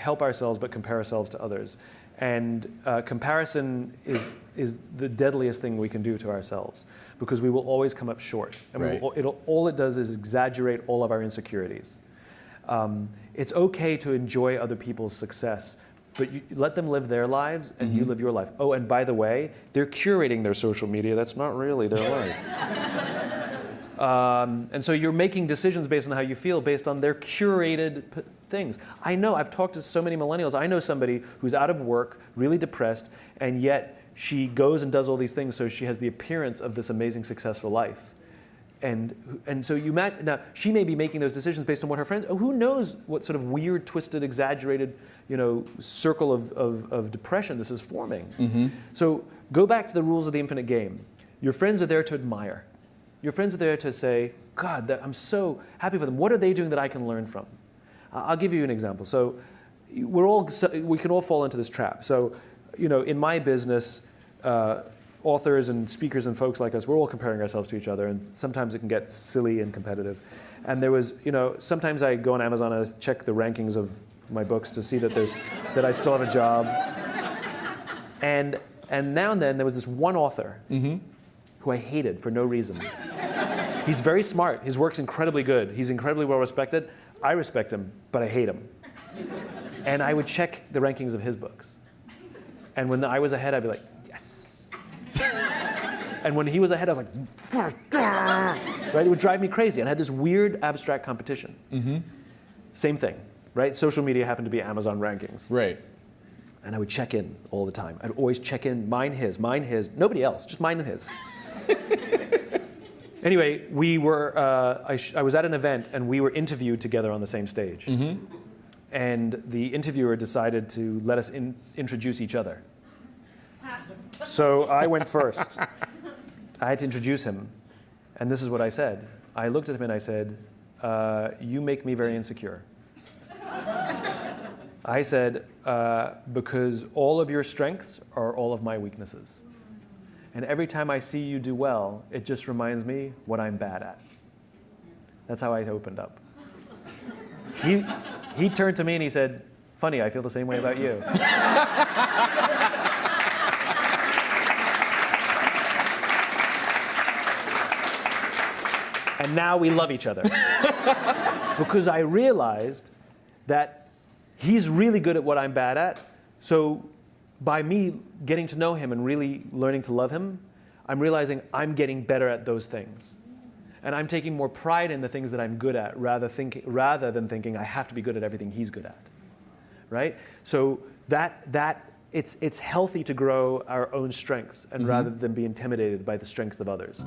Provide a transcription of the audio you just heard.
help ourselves but compare ourselves to others. And comparison is the deadliest thing we can do to ourselves, because we will always come up short. And Right. all it does is exaggerate all of our insecurities. It's okay to enjoy other people's success, but you let them live their lives and you live your life. Oh, and by the way, they're curating their social media. That's not really their life. And so you're making decisions based on how you feel, based on their curated things. I know, I've talked to so many millennials. I know somebody who's out of work, really depressed, and yet she goes and does all these things so she has the appearance of this amazing, successful life. And so now she may be making those decisions based on what her friends, who knows what sort of weird, twisted, exaggerated, circle of depression this is forming. So go back to the rules of the infinite game. Your friends are there to admire. Your friends are there to say, God, I'm so happy for them. What are they doing that I can learn from? I'll give you an example. So we can all fall into this trap. So, in my business, authors and speakers and folks like us, we're all comparing ourselves to each other, and sometimes it can get silly and competitive. And there was, sometimes I go on Amazon and I check the rankings of my books to see that I still have a job. And now and then there was this one author who I hated for no reason. He's very smart. His work's incredibly good. He's incredibly well respected. I respect him, but I hate him. And I would check the rankings of his books. And when I was ahead, I'd be like, yes. And when he was ahead, I was like, right? It would drive me crazy. And I had this weird abstract competition. Same thing, right? Social media happened to be Amazon rankings. Right. And I would check in all the time. I'd always check in, mine, his, nobody else, just mine and his. Anyway, we were, I was at an event and we were interviewed together on the same stage. And the interviewer decided to let us introduce each other. So I went first. I had to introduce him. And this is what I said. I looked at him and I said, you make me very insecure. I said, because all of your strengths are all of my weaknesses. And every time I see you do well, it just reminds me what I'm bad at. That's how I opened up. He turned to me and he said, funny, I feel the same way about you. And now we love each other. Because I realized that he's really good at what I'm bad at. So by me getting to know him and really learning to love him, I'm realizing I'm getting better at those things. And I'm taking more pride in the things that I'm good at rather than thinking I have to be good at everything he's good at, right? So it's healthy to grow our own strengths and rather than be intimidated by the strengths of others.